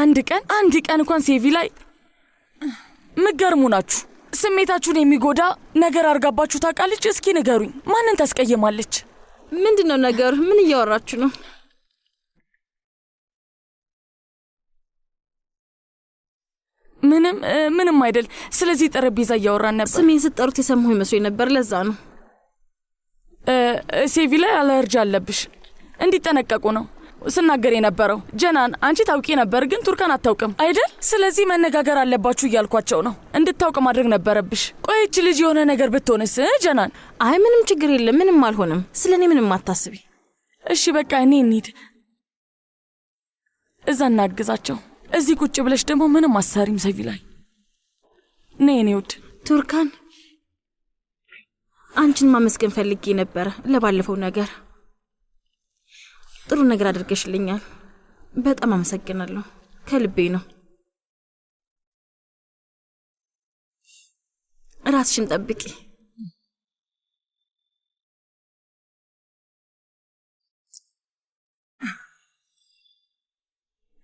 አንድ ቀን እንኳን ሴቪ ላይ ምገርሙ ናችሁ። ስሜታችሁን የሚጎዳ ነገር አርጋባችሁ ታውቃለች? እስኪ ንገሩኝ፣ ማንን ታስቀየማለች? ምንድነው ነገር? ምን እያወራችሁ ነው? ምንም አይደል። ስለዚህ ጠረጴዛ እያወራን ነበር። ስሜን ስትጠሩት የሰማሁ ይመስሎኝ ነበር፣ ለዛ ነው። ሴቪ ላይ አለርጂ አለብሽ፣ እንዲጠነቀቁ ነው ስናገር የነበረው። ጀናን አንቺ ታውቂ ነበር፣ ግን ቱርካን አታውቅም አይደል? ስለዚህ መነጋገር አለባችሁ እያልኳቸው ነው። እንድታውቅ ማድረግ ነበረብሽ። ቆይች ልጅ የሆነ ነገር ብትሆንስ ጀናን? አይ ምንም ችግር የለም፣ ምንም አልሆነም። ስለኔ ምንም አታስቢ። እሺ በቃ እኔ እንሂድ፣ እዛ እናግዛቸው። እዚህ ቁጭ ብለሽ ደግሞ ምንም አሳሪም ሴቪ ላይ ነይ። እኔ ውድ ቱርካን፣ አንቺን ማመስገን ፈልጌ ነበር ለባለፈው ነገር። ጥሩ ነገር አድርገሽልኛል። በጣም አመሰግናለሁ፣ ከልቤ ነው። ራስሽን ጠብቂ።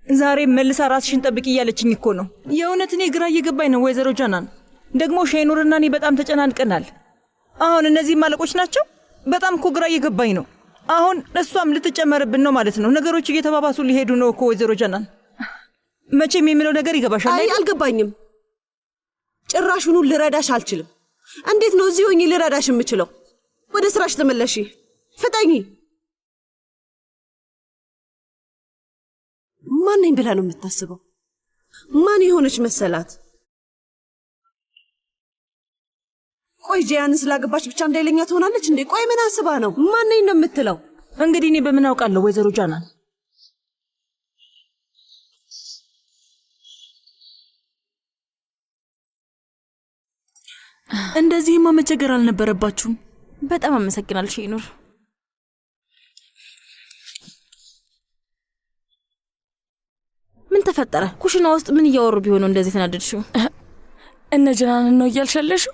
ዛሬ መልሳ ራስሽን ጠብቂ እያለችኝ እኮ ነው። የእውነት እኔ ግራ እየገባኝ ነው ወይዘሮ ጀናን። ደግሞ ሼኑርና እኔ በጣም ተጨናንቀናል። አሁን እነዚህ ማለቆች ናቸው። በጣም እኮ ግራ እየገባኝ ነው። አሁን እሷም ልትጨመርብን ነው ማለት ነው። ነገሮች እየተባባሱ ሊሄዱ ነው እኮ ወይዘሮ ጀናን። መቼም የሚለው ነገር ይገባሻል። አይ አልገባኝም። ጭራሹኑ ልረዳሽ አልችልም። እንዴት ነው እዚህ ሆኜ ልረዳሽ የምችለው? ወደ ስራሽ ተመለሺ፣ ፍጠኚ። ማን ነኝ ብላ ነው የምታስበው? ማን የሆነች መሰላት? ቆይ ጂያንን ስላገባች ብቻ እንዳይለኛ ትሆናለች እንዴ? ቆይ ምን አስባ ነው? ማን ነኝ ነው የምትለው? እንግዲህ እኔ በምን አውቃለሁ ወይዘሮ ጀናን? እንደዚህማ መቸገር አልነበረባችሁም። በጣም አመሰግናለሁ ሼኑር። ምን ተፈጠረ? ኩሽና ውስጥ ምን እያወሩ ቢሆነው እንደዚህ ተናደድሽው? እነ ጀናንን ነው እያልሻለሽው?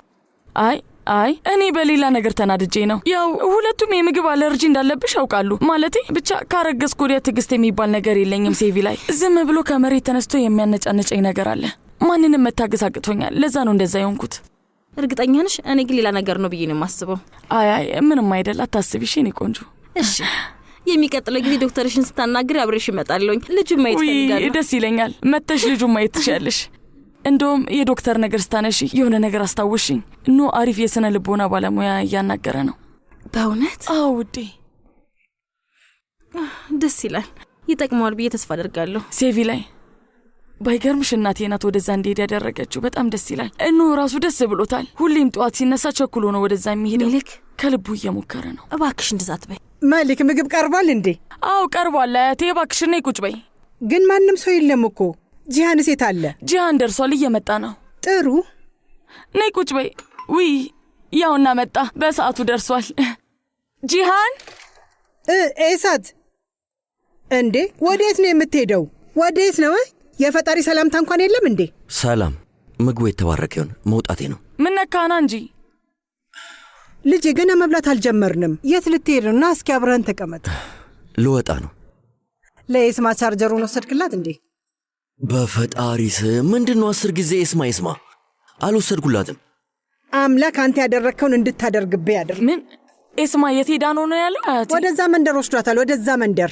አይ እኔ በሌላ ነገር ተናድጄ ነው። ያው ሁለቱም የምግብ አለርጂ እንዳለብሽ ያውቃሉ። ማለቴ ብቻ ካረገዝኩ ወዲያ ትዕግስት የሚባል ነገር የለኝም ሴቪ ላይ። ዝም ብሎ ከመሬት ተነስቶ የሚያነጫነጨኝ ነገር አለ። ማንንም መታገስ አቅቶኛል። ለዛ ነው እንደዛ የሆንኩት። እርግጠኛ ነሽ? እኔ ግን ሌላ ነገር ነው ብዬ ነው የማስበው። አይ ምንም አይደል፣ አታስቢ እሺ። እኔ ቆንጆ እሺ። የሚቀጥለው ጊዜ ዶክተርሽን ስታናግሪ አብሬሽ እመጣለሁኝ። ልጁን ማየት ፈልጋለሁ። ደስ ይለኛል። መተሽ ልጁን ማየት ትችያለሽ። እንደውም የዶክተር ነገር ስታነሺ የሆነ ነገር አስታውሽኝ። አሪፍ የስነ ልቦና ባለሙያ እያናገረ ነው። በእውነት? አዎ ውዴ። ደስ ይላል። ይጠቅመዋል ብዬ ተስፋ አደርጋለሁ። ሴቪ ላይ ባይገርምሽ እናቴ ናት ወደዛ እንዲሄድ ያደረገችው። በጣም ደስ ይላል። ራሱ ደስ ብሎታል። ሁሌም ጠዋት ሲነሳ ቸኩሎ ነው ወደዛ የሚሄደው። ሜሊክ ከልቡ እየሞከረ ነው። እባክሽ እንደዛ አትበይ። ሜሊክ ምግብ ቀርቧል እንዴ? አዎ ቀርቧል አያቴ። እባክሽ ነይ ቁጭ በይ። ግን ማንም ሰው የለም እኮ። ጂሃን ሴት አለ? ጂሃን ደርሷል፣ እየመጣ ነው። ጥሩ ነይ ቁጭ በይ። ውይ ያውና መጣ፣ በሰዓቱ ደርሷል። ጂሃን ኤሳት እንዴ ወዴት ነው የምትሄደው? ወዴት ነው? የፈጣሪ ሰላምታ እንኳን የለም እንዴ? ሰላም፣ ምግቡ የተባረከ ይሁን። መውጣቴ ነው። ምን ነካና እንጂ ልጄ፣ ገና መብላት አልጀመርንም። የት ልትሄድ ነው? ና እስኪ አብረን ተቀመጥ። ልወጣ ነው። ለኤስማ ቻርጀሩን ወሰድክላት እንዴ? በፈጣሪ ስም ምንድነው 10 ጊዜ ኤስማ? አልወሰድኩላትም። አምላክ አንተ ያደረከውን እንድታደርግብህ ያድርግ። ምን ኤስማ የት ሄዳ ነው ያለው? አያቴ ወደዛ መንደር ወስዷታል። ወደዛ መንደር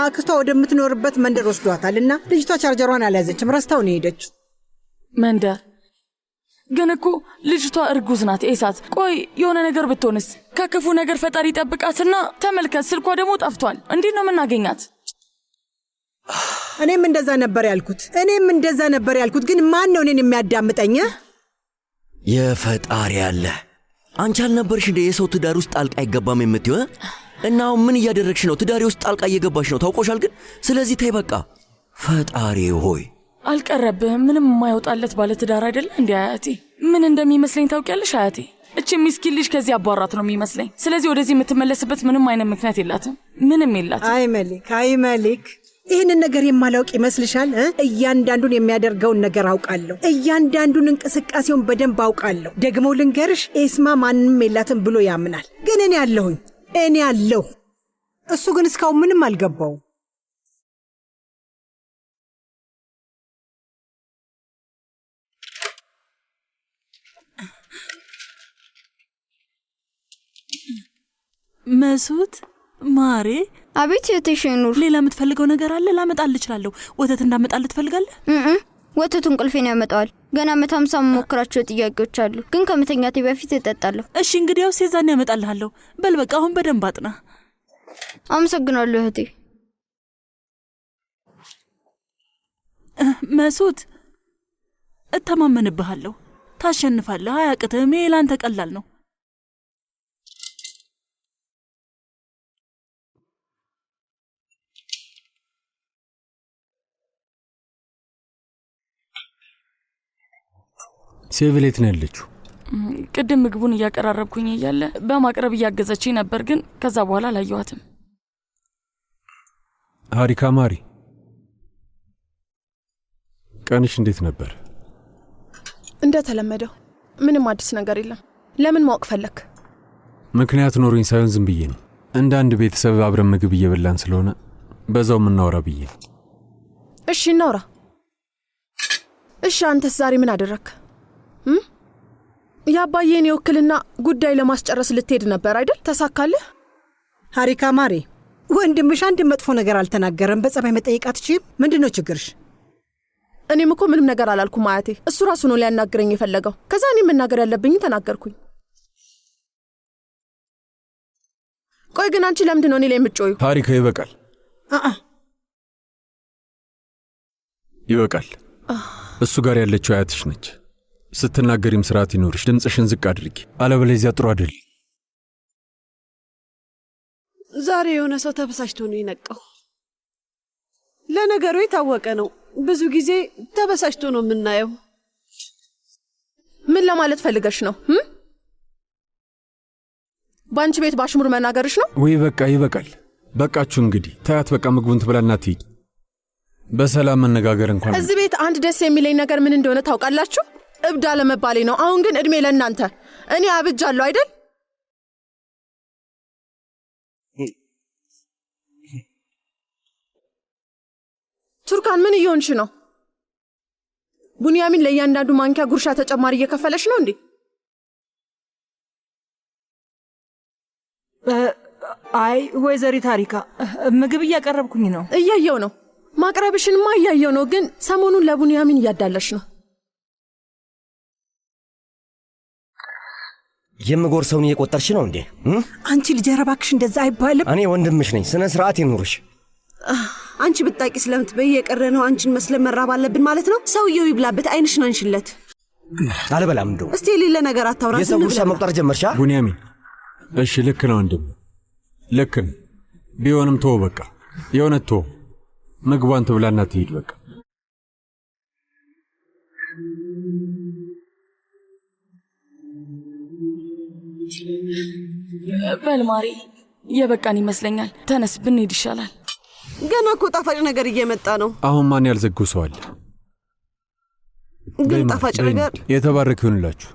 አክስቷ ወደምትኖርበት መንደር ወስዷታልና ልጅቷ ቻርጀሯን አልያዘችም፣ ረስታው ነው ሄደችው። መንደር ግን እኮ ልጅቷ እርጉዝ ናት። ኤሳት ቆይ የሆነ ነገር ብትሆንስ? ከክፉ ነገር ፈጣሪ ይጠብቃትና ተመልከት፣ ስልኳ ደግሞ ጠፍቷል። እንዴት ነው የምናገኛት? እኔም እንደዛ ነበር ያልኩት። ግን ማን ነው እኔን የሚያዳምጠኝ? የፈጣሪ ያለ አንቺ አልነበርሽ እንደ የሰው ትዳር ውስጥ ጣልቃ አይገባም የምትይው? እና አሁን ምን እያደረግሽ ነው? ትዳሪ ውስጥ ጣልቃ እየገባሽ ነው፣ ታውቆሻል። ግን ስለዚህ ተይ በቃ። ፈጣሪ ሆይ አልቀረብህም። ምንም የማይወጣለት ባለ ትዳር አይደለ እንዴ? አያቴ ምን እንደሚመስለኝ ታውቂያለሽ? አያቴ እቺ ምስኪን ልጅ ከዚህ አባራት ነው የሚመስለኝ። ስለዚህ ወደዚህ የምትመለስበት ምንም አይነት ምክንያት የላትም፣ ምንም የላትም። አይ መሊክ ይህንን ነገር የማላውቅ ይመስልሻል? እያንዳንዱን የሚያደርገውን ነገር አውቃለሁ። እያንዳንዱን እንቅስቃሴውን በደንብ አውቃለሁ። ደግሞ ልንገርሽ፣ ኤስማ ማንም የላትም ብሎ ያምናል። ግን እኔ አለሁ። እሱ ግን እስካሁን ምንም አልገባው። መሱት ማሬ። አቤት የቴሽኑር። ሌላ የምትፈልገው ነገር አለ? ላመጣልህ እችላለሁ። ወተት እንዳመጣልህ ትፈልጋለህ? ወተቱ እንቅልፌን ያመጣዋል። ገና 150 መሞክራቸው ጥያቄዎች አሉ፣ ግን ከመተኛቴ በፊት እጠጣለሁ። እሺ እንግዲያው ሴዛን ያመጣልሃለሁ። በል በቃ አሁን በደንብ አጥና። አመሰግናለሁ እህቴ። መሱት እተማመንብሃለሁ። ታሸንፋለህ። አያቅትህም። ይሄ ላንተ ቀላል ነው። ሴቪሌት ነው ያለችው። ቅድም ምግቡን እያቀራረብኩኝ እያለ በማቅረብ እያገዘችኝ ነበር፣ ግን ከዛ በኋላ አላየኋትም። ሀሪካ ማሪ፣ ቀንሽ እንዴት ነበር? እንደተለመደው ምንም አዲስ ነገር የለም። ለምን ማወቅ ፈለክ? ምክንያት ኖሮኝ ሳይሆን ዝም ብዬ ነው። እንደ አንድ ቤተሰብ አብረን ምግብ እየበላን ስለሆነ በዛው የምናወራ ብዬ ነው። እሺ እናውራ። እሺ አንተስ ዛሬ ምን አደረክ? የአባዬን የውክልና ጉዳይ ለማስጨረስ ልትሄድ ነበር አይደል? ተሳካልህ? ሀሪካ ማሪ፣ ወንድምሽ አንድ መጥፎ ነገር አልተናገረም። በጸባይ መጠየቅ አትችይም? ምንድነው ችግርሽ? እኔም እኮ ምንም ነገር አላልኩም አያቴ። እሱ ራሱ ነው ሊያናግረኝ የፈለገው። ከዛ እኔ መናገር ያለብኝ ተናገርኩኝ። ቆይ ግን አንቺ ለምንድን ነው እኔ ላይ የምትጮዩ? ሀሪካ ይበቃል፣ ይበቃል። እሱ ጋር ያለችው አያትሽ ነች። ስትናገሪም ስርዓት ይኖርሽ። ድምፅሽን ዝቅ አድርጊ፣ አለበለዚያ ጥሩ አይደል። ዛሬ የሆነ ሰው ተበሳጭቶ ነው የነቃው። ለነገሩ የታወቀ ነው። ብዙ ጊዜ ተበሳጭቶ ነው የምናየው። ምን ለማለት ፈልገሽ ነው? በአንቺ ቤት ባሽሙር መናገርሽ ነው? ወይ በቃ ይበቃል። በቃችሁ እንግዲህ ታያት። በቃ ምግቡን ትብላና ትሂድ። በሰላም መነጋገር እንኳን። እዚህ ቤት አንድ ደስ የሚለኝ ነገር ምን እንደሆነ ታውቃላችሁ? እብድ አለመባሌ ነው። አሁን ግን እድሜ ለእናንተ። እኔ አብጃለሁ አይደል? ቱርካን ምን እየሆንሽ ነው? ቡንያሚን ለእያንዳንዱ ማንኪያ ጉርሻ ተጨማሪ እየከፈለሽ ነው እንዴ? አይ ወይዘሪት ሀሪካ፣ ምግብ እያቀረብኩኝ ነው። እያየው ነው። ማቅረብሽንማ እያየው ነው፣ ግን ሰሞኑን ለቡንያሚን እያዳለሽ ነው። የምጎርሰውን እየቆጠርሽ ነው እንዴ? አንቺ ልጅ እባክሽ እንደዛ አይባልም። እኔ ወንድምሽ ነኝ። ስነ ስርዓት ይኑርሽ። አንቺ ብጣቂ ስለምትበይ የቀረ ነው። አንቺን መስለን መራብ አለብን ማለት ነው። ሰውየው ይብላበት፣ አይንሽን አንሽለት። አልበላም። እንደው እስቲ የሌለ ነገር አታውራ። የሰው ጉርሻ መቁጠር ጀመርሻ? ቡንያሚን፣ እሺ ልክ ነው ወንድም፣ ልክ ነው። ቢሆንም ተወው በቃ፣ የእውነት ተወው። ምግቧን ትብላና ትሂድ በቃ። በል ማሪ፣ የበቃን ይመስለኛል። ተነስ ብንሄድ ይሻላል። ገና እኮ ጣፋጭ ነገር እየመጣ ነው። አሁን ማን ያልዘጉ ሰው አለ? ግን ጣፋጭ ነገር የተባረከ ይሁንላችሁ።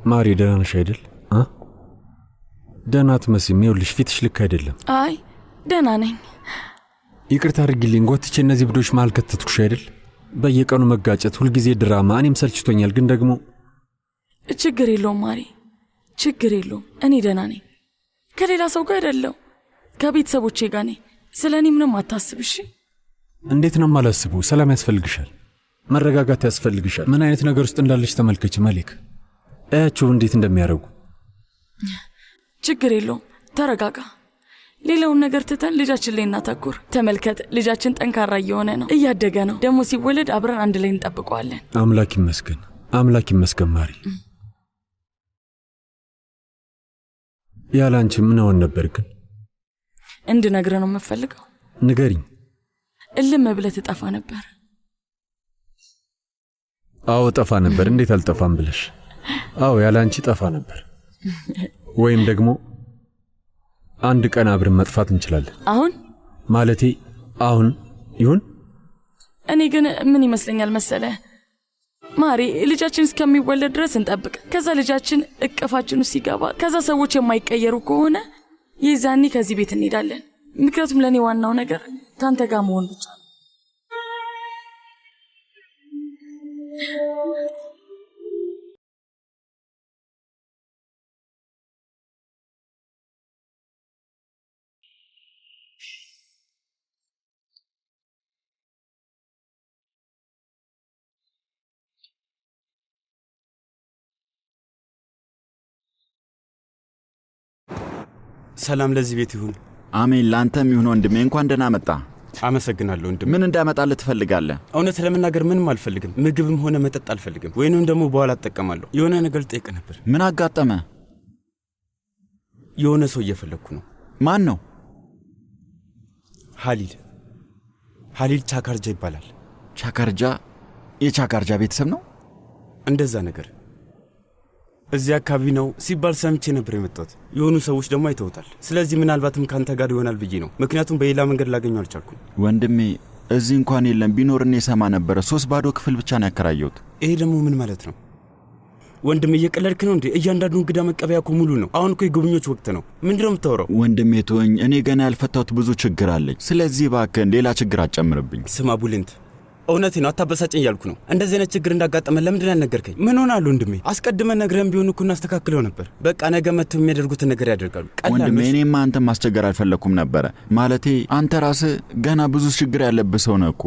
ማሪ ደህና ነሽ አይደል? ደህና አትመስይም። ይኸውልሽ ፊትሽ ልክ አይደለም። አይ ደህና ነኝ። ይቅርታ አድርጊልኝ፣ ጎትቼ እነዚህ ብዶች መሃል ከተትኩሽ አይደል? በየቀኑ መጋጨት፣ ሁልጊዜ ድራማ፣ እኔም ሰልችቶኛል። ግን ደግሞ ችግር የለውም ማሪ፣ ችግር የለውም። እኔ ደህና ነኝ። ከሌላ ሰው ጋር አይደለሁ፣ ከቤተሰቦቼ ጋር ነኝ። ስለ እኔ ምንም አታስብሽ። እንዴት ነው የማላስበው? ሰላም ያስፈልግሻል፣ መረጋጋት ያስፈልግሻል። ምን አይነት ነገር ውስጥ እንዳለች ተመልከች መሌክ። እያቸው እንዴት እንደሚያደርጉ። ችግር የለውም፣ ተረጋጋ። ሌላውን ነገር ትተን ልጃችን ላይ እናተኩር። ተመልከት፣ ልጃችን ጠንካራ እየሆነ ነው፣ እያደገ ነው። ደግሞ ሲወለድ አብረን አንድ ላይ እንጠብቀዋለን። አምላክ ይመስገን፣ አምላክ ይመስገን። ማሪ ያለ አንቺ ምን ሆን ነበር? ግን እንድነግርህ ነው የምፈልገው። ንገሪኝ። እልም ብለህ ትጠፋ ነበር። አዎ ጠፋ ነበር። እንዴት አልጠፋም ብለሽ? አዎ ያለ አንቺ ጠፋ ነበር። ወይም ደግሞ አንድ ቀን አብረን መጥፋት እንችላለን። አሁን ማለቴ አሁን ይሁን። እኔ ግን ምን ይመስለኛል መሰለ ማሪ፣ ልጃችን እስከሚወለድ ድረስ እንጠብቅ። ከዛ ልጃችን እቅፋችን ውስጥ ሲገባ፣ ከዛ ሰዎች የማይቀየሩ ከሆነ ይዛኒ ከዚህ ቤት እንሄዳለን። ምክንያቱም ለኔ ዋናው ነገር ካንተ ጋር መሆን ብቻ ነው። ሰላም ለዚህ ቤት ይሁን። አሜን። ላንተም ይሁን ወንድሜ። እንኳን ደህና መጣ። አመሰግናለሁ ወንድሜ። ምን እንዳመጣልህ ትፈልጋለህ? እውነት ለመናገር ምንም አልፈልግም። ምግብም ሆነ መጠጥ አልፈልግም። ወይንም ደግሞ በኋላ እጠቀማለሁ። የሆነ ነገር ልጠይቅ ነበር። ምን አጋጠመ? የሆነ ሰው እየፈለግኩ ነው። ማን ነው? ሀሊል ቻካርጃ ይባላል። ቻካርጃ? የቻካርጃ ቤተሰብ ነው? እንደዛ ነገር እዚህ አካባቢ ነው ሲባል ሰምቼ ነበር የመጣሁት። የሆኑ ሰዎች ደግሞ አይተውታል። ስለዚህ ምናልባትም ካንተ ጋር ይሆናል ብዬ ነው። ምክንያቱም በሌላ መንገድ ላገኘው አልቻልኩም። ወንድሜ እዚህ እንኳን የለም። ቢኖርኔ ሰማ ነበር። 3 ባዶ ክፍል ብቻ ነው ያከራየሁት። ይሄ ደግሞ ምን ማለት ነው? ወንድሜ እየቀለድክ ነው እንዴ? እያንዳንዱ እንግዳ መቀበያ እኮ ሙሉ ነው። አሁን እኮ የጎብኚዎች ወቅት ነው። ምንድነው የምታወራው? ወንድሜ ተወኝ። እኔ ገና ያልፈታሁት ብዙ ችግር አለኝ። ስለዚህ እባክህን ሌላ ችግር አትጨምርብኝ። ስማ ቡሌንት፣ እውነቴ ነው። አታበሳጨኝ እያልኩ ነው። እንደዚህ አይነት ችግር እንዳጋጠመን ለምንድን ያልነገርከኝ? ምን ሆናል ወንድሜ? አስቀድመን ነግረን ቢሆን እኮ እናስተካክለው ነበር። በቃ ነገ መጥተው የሚያደርጉትን ነገር ያደርጋሉ። ወንድሜ እኔማ አንተን ማስቸገር አልፈለኩም ነበረ። ማለቴ አንተ ራስህ ገና ብዙ ችግር ያለብህ ሰው ነህ እኮ።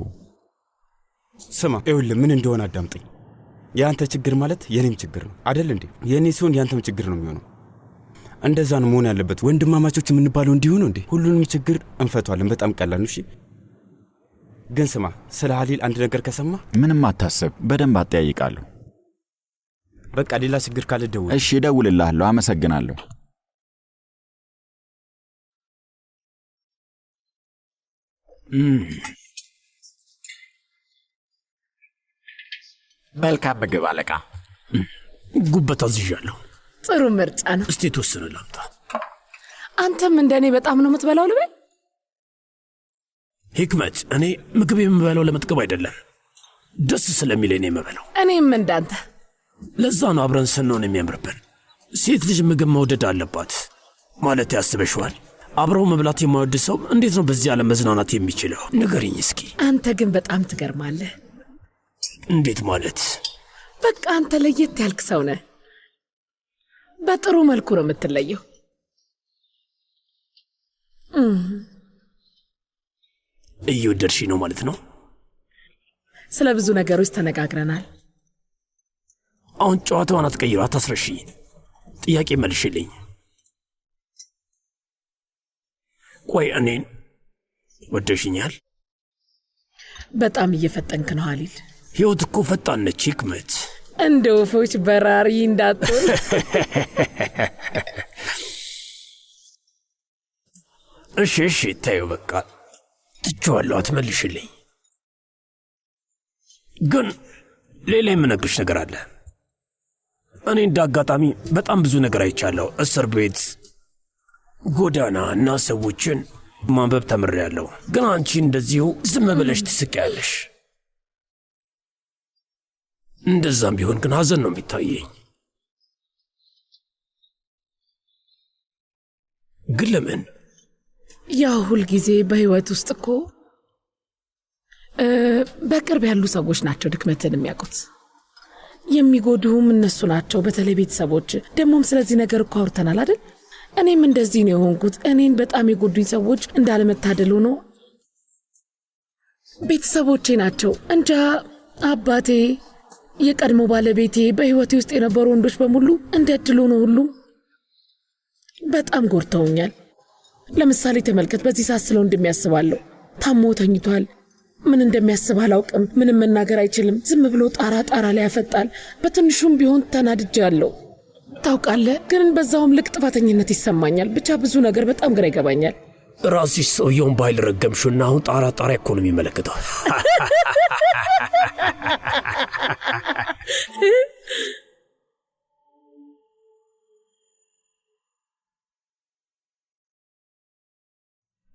ስማ ይኸውልህ፣ ምን እንደሆነ አዳምጠኝ። የአንተ ችግር ማለት የኔም ችግር ነው አይደል እንዴ? የኔ ሲሆን ያንተም ችግር ነው የሚሆነው። እንደዛ ነው መሆን ያለበት። ወንድማማቾች የምንባለው እንዲሆኑ እንዴ? ሁሉንም ችግር እንፈቷለን። በጣም ቀላል ነው። እሺ ግን ስማ፣ ስለ ሀሊል አንድ ነገር ከሰማ ምንም አታስብ፣ በደንብ አጠያይቃለሁ። በቃ ሌላ ችግር ካለ ደውል። እሺ እደውልልሃለሁ። አመሰግናለሁ። መልካም ምግብ አለቃ። ጉበት አዝዣለሁ። ጥሩ ምርጫ ነው። እስቲ ተወስነ ላምጣ። አንተም እንደኔ በጣም ነው የምትበላው ልበል? ሂክመት፣ እኔ ምግብ የምበላው ለመጥገብ አይደለም፣ ደስ ስለሚለኝ ነው የምበላው። እኔም እንዳንተ። ለዛ ነው አብረን ስንሆን የሚያምርብን። ሴት ልጅ ምግብ መውደድ አለባት ማለት ያስበሽዋል። አብረው መብላት የማይወድ ሰው እንዴት ነው በዚህ ዓለም መዝናናት የሚችለው? ንገሪኝ እስኪ። አንተ ግን በጣም ትገርማለህ። እንዴት ማለት? በቃ አንተ ለየት ያልክ ሰው ነህ። በጥሩ መልኩ ነው የምትለየው። እየወደድሽ ነው ማለት ነው? ስለ ብዙ ነገሮች ተነጋግረናል። አሁን ጨዋታውን አትቀይሩ፣ አታስረሽኝ። ጥያቄ መልሽልኝ። ቆይ እኔን ወደሽኛል? በጣም እየፈጠንክ ነው ሀሊል። ሕይወት እኮ ፈጣን ነች ሂክመት። እንደ ወፎች በራሪ እንዳትሆን። እሺ ታየው፣ በቃ ትቼዋለሁ፣ አትመልሽልኝ። ግን ሌላ የምነግርሽ ነገር አለ። እኔ እንደ አጋጣሚ በጣም ብዙ ነገር አይቻለሁ። እስር ቤት፣ ጎዳና እና ሰዎችን ማንበብ ተምሬያለሁ። ግን አንቺ እንደዚሁ ዝም ብለሽ ትስቂያለሽ። እንደዛም ቢሆን ግን ሐዘን ነው የሚታየኝ። ግን ለምን? ያው ሁልጊዜ በህይወት ውስጥ እኮ በቅርብ ያሉ ሰዎች ናቸው ድክመትን የሚያውቁት። የሚጎዱህም እነሱ ናቸው፣ በተለይ ቤተሰቦች። ደግሞም ስለዚህ ነገር እኮ አውርተናል አይደል? እኔም እንደዚህ ነው የሆንኩት። እኔን በጣም የጎዱኝ ሰዎች እንዳለመታደል ሆኖ ቤተሰቦቼ ናቸው። እንጃ አባቴ፣ የቀድሞ ባለቤቴ፣ በህይወቴ ውስጥ የነበሩ ወንዶች በሙሉ እንደ እድል ሆኖ ሁሉም በጣም ጎድተውኛል። ለምሳሌ ተመልከት፣ በዚህ ሰዓት ስለ ወንድሜ ያስባለሁ። ታሞ ተኝቷል። ምን እንደሚያስብ አላውቅም። ምንም መናገር አይችልም። ዝም ብሎ ጣራ ላይ ያፈጣል። በትንሹም ቢሆን ተናድጃለሁ። ታውቃለህ፣ ግን በዛውም ልክ ጥፋተኝነት ይሰማኛል። ብቻ ብዙ ነገር በጣም ግራ ይገባኛል። ራስሽ ሰውየውን ባይል ረገምሽና አሁን ጣራ እኮ ነው የሚመለከተው።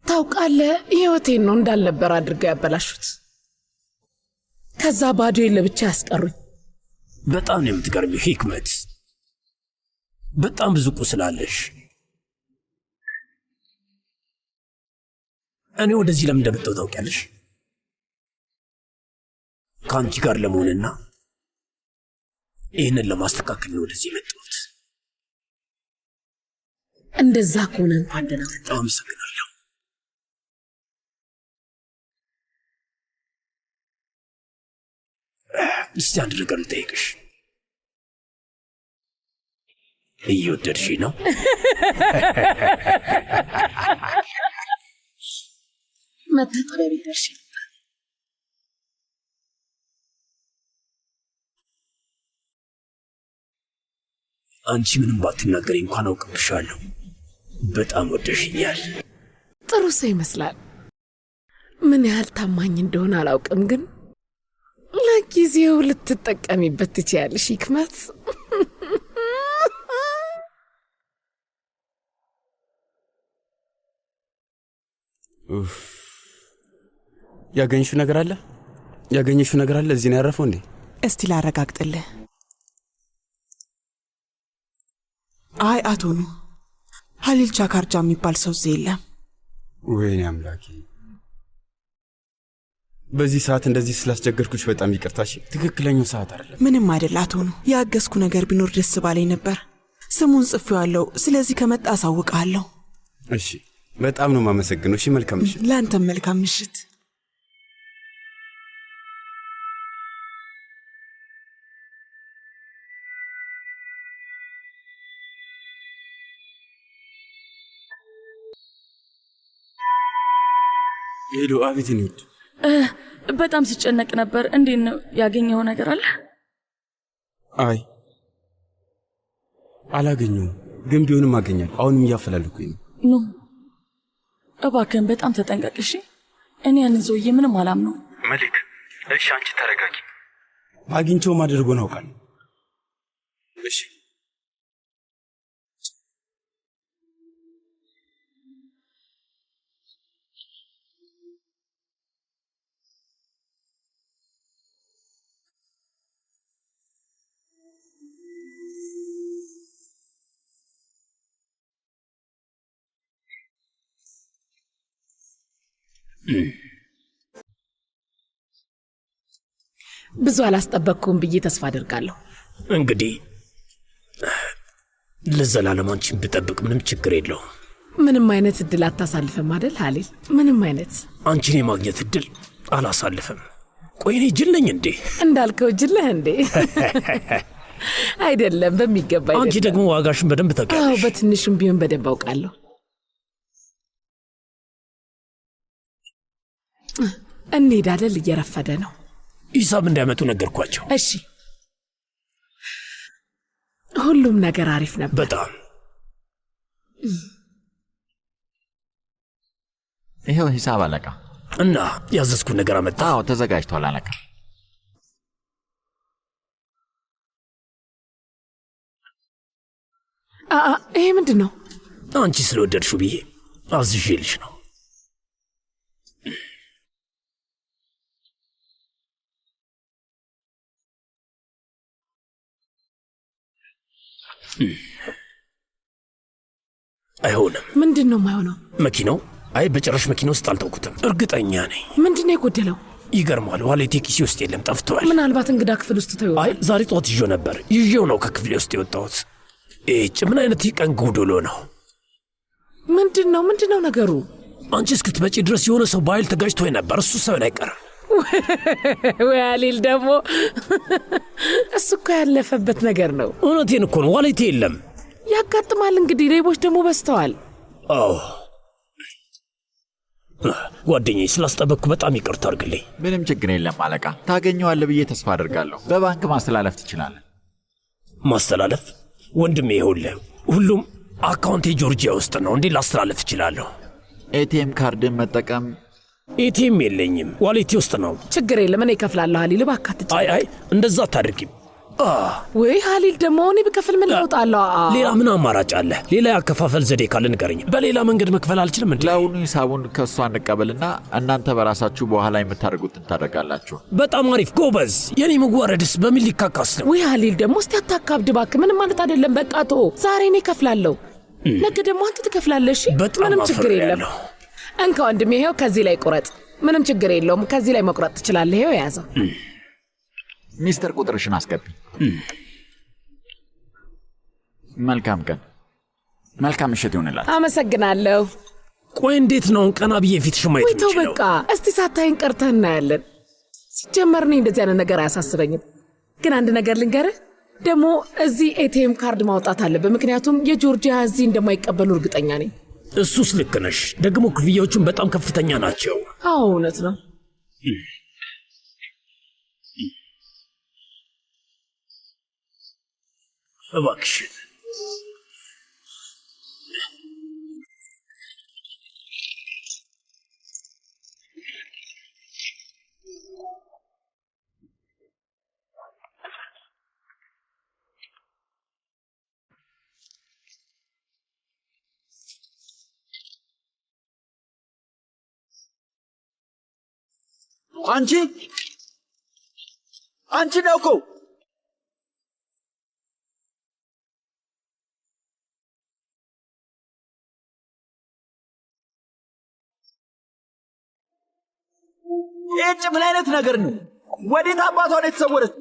ታውቃለህ፣ ህይወቴን ነው እንዳልነበር አድርገው ያበላሹት። ከዛ ባዶዬን ለብቻ ያስቀሩኝ። በጣም ነው የምትገርሚው ሂክመት። በጣም ብዙ ቁስል አለሽ። እኔ ወደዚህ ለምን እንደመጣሁ ታውቂያለሽ? ከአንቺ ጋር ለመሆንና ይህንን ለማስተካከል ነው ወደዚህ የመጣሁት። እንደዛ ከሆነ እንኳን ደህና መጣህ። አመሰግናለሁ። እስቲ አንድ ነገር ልጠይቅሽ። እየወደድሽ ነው? መታጠቢያ ቤት ደርሼ አንቺ ምንም ባትናገሪ እንኳን አውቅብሻለሁ። በጣም ወደሽኛል። ጥሩ ሰው ይመስላል። ምን ያህል ታማኝ እንደሆነ አላውቅም፣ ግን ለጊዜው ልትጠቀሚበት ትችያለሽ ሂክመት። ያገኘሽው ነገር አለ? ያገኘሽው ነገር አለ? እዚህ ነው ያረፈው እንዴ? እስቲ ላረጋግጥልህ። አይ አቶ ነው ሀሊል ቻካርጃ የሚባል ሰው እዚህ የለም። ወይኔ አምላኬ፣ በዚህ ሰዓት እንደዚህ ስላስቸገርኩሽ በጣም ይቅርታሽ። ትክክለኛው ሰዓት አይደለም። ምንም አይደል አቶ ነው። ያገዝኩ ነገር ቢኖር ደስ ባለኝ ነበር። ስሙን ጽፌዋለሁ። ስለዚህ ከመጣ አሳውቃለሁ። እሺ፣ በጣም ነው የማመሰግነው። እሺ፣ መልካም ምሽት። ለአንተም መልካም ምሽት። ሄሎ፣ አቤት። እንሂድ። በጣም ስጨነቅ ነበር። እንዴት ነው? ያገኘው ነገር አለ? አይ አላገኘውም፣ ግን ቢሆንም አገኛለሁ። አሁንም እያፈላለኩኝ ነው። ኖ እባክህን በጣም ተጠንቀቅ እሺ። እኔ ያንን ሰውዬ ምንም አላምነው። መሊክ፣ እሺ አንቺ ተረጋጊ። አግኝቼው ማድረጉን አውቃለሁ። እሺ ብዙ አላስጠበቅኩም ብዬ ተስፋ አደርጋለሁ። እንግዲህ ለዘላለም አንቺን ብጠብቅ ምንም ችግር የለውም። ምንም አይነት እድል አታሳልፈም አይደል ሀሊል? ምንም አይነት አንቺን የማግኘት እድል አላሳልፍም። ቆይ እኔ ጅል ነኝ እንዴ? እንዳልከው ጅል ነህ እንዴ? አይደለም፣ በሚገባ አይደለም። አንቺ ደግሞ ዋጋሽን በደንብ ታውቂያለሽ። አዎ፣ በትንሹም ቢሆን በደንብ አውቃለሁ። እንሄዳለን፣ እየረፈደ ነው። ሂሳብ እንዳይመጡ ነገርኳቸው። እሺ፣ ሁሉም ነገር አሪፍ ነበር። በጣም ይሄው ሂሳብ አለቃ። እና ያዘዝኩ ነገር አመጣ? አዎ ተዘጋጅቷል አለቃ። ይሄ ምንድን ነው? አንቺ ስለወደድሽው ብዬ አዝዤልሽ ነው። አይሆንም። ምንድን ነው የማይሆነው? መኪናው? አይ በጭራሽ መኪና ውስጥ አልተውኩትም፣ እርግጠኛ ነኝ። ምንድን ነው የጎደለው? ይገርማል፣ ዋሌቴ ኪሴ ውስጥ የለም፣ ጠፍቷል። ምናልባት እንግዳ ክፍል ውስጥ ተይው። አይ ዛሬ ጠዋት ይዤው ነበር፣ ይዤው ነው ከክፍሌ ውስጥ የወጣሁት። ምን አይነት ቀን ጎዶሎ ነው? ምንድን ነው ነገሩ? አንቺ እስክትመጪ ድረስ የሆነ ሰው በኃይል ተጋጭቶ ነበር። እሱ ሳይሆን አይቀርም። ወይ አሊል ደግሞ እሱ እኮ ያለፈበት ነገር ነው። እውነቴን እኮ ነው፣ ዋሌቴ የለም። ያጋጥማል እንግዲህ፣ ሌቦች ደግሞ በዝተዋል። አዎ ጓደኛዬ፣ ስላስጠበቅኩ በጣም ይቅርታ አድርግልኝ። ምንም ችግር የለም አለቃ። ታገኘዋለህ ብዬ ተስፋ አደርጋለሁ። በባንክ ማስተላለፍ ትችላለህ። ማስተላለፍ? ወንድሜ ይኸውልህ፣ ሁሉም አካውንቴ ጆርጂያ ውስጥ ነው። እንዴ ላስተላለፍ እችላለሁ? ኤቲኤም ካርድን መጠቀም? ኤቲኤም የለኝም፣ ዋሌቴ ውስጥ ነው። ችግር የለም፣ እኔ እከፍላለሁ። ሀሊል እባክህ አትጨነቅ። አይ እንደዛ አታድርጊም። ወይ ሀሊል ደግሞ እኔ ብከፍል ምን ለውጥ አለው? ሌላ ምን አማራጭ አለ? ሌላ ያከፋፈል ዘዴ ካለ ንገረኝ። በሌላ መንገድ መክፈል አልችልም እንዴ? ለአሁኑ ሂሳቡን ከእሷ እንቀበልና እናንተ በራሳችሁ በኋላ የምታደርጉትን ታደርጋላችሁ። በጣም አሪፍ ጎበዝ። የኔ መዋረድስ በምን ሊካካስ ነው? ወይ ሀሊል ደግሞ እስቲ አታካብድ እባክህ። ምንም ማለት አይደለም። በቃ ቶ ዛሬ እኔ እከፍላለሁ፣ ነገ ደግሞ አንተ ትከፍላለሽ። ምንም ችግር የለም። እንካ ወንድሜ፣ ይሄው ከዚህ ላይ ቁረጥ። ምንም ችግር የለውም። ከዚህ ላይ መቁረጥ ትችላለህ። ይሄው ያዘው። ሚስተር ቁጥርሽን አስገቢ። መልካም ቀን፣ መልካም ምሽት ይሁንላችሁ። አመሰግናለሁ። ቆይ እንዴት ነው ቀና ብዬ ፊትሽ ማየት ወይ ተው የምችለው? በቃ እስቲ ሳታይን ቀርተህ እናያለን። ሲጀመር እኔ እንደዚህ አይነት ነገር አያሳስበኝም። ግን አንድ ነገር ልንገርህ፣ ደግሞ እዚህ ኤቲኤም ካርድ ማውጣት አለብህ። ምክንያቱም የጆርጂያ እዚህ እንደማይቀበሉ እርግጠኛ ነኝ። እሱስ ልክ ነሽ። ደግሞ ክፍያዎቹን በጣም ከፍተኛ ናቸው። አዎ እውነት ነው። እባክሽን አንቺ ነው እኮ ይህች ምን አይነት ነገር ነው? ወዴት አባቷ ነው የተሰወረች?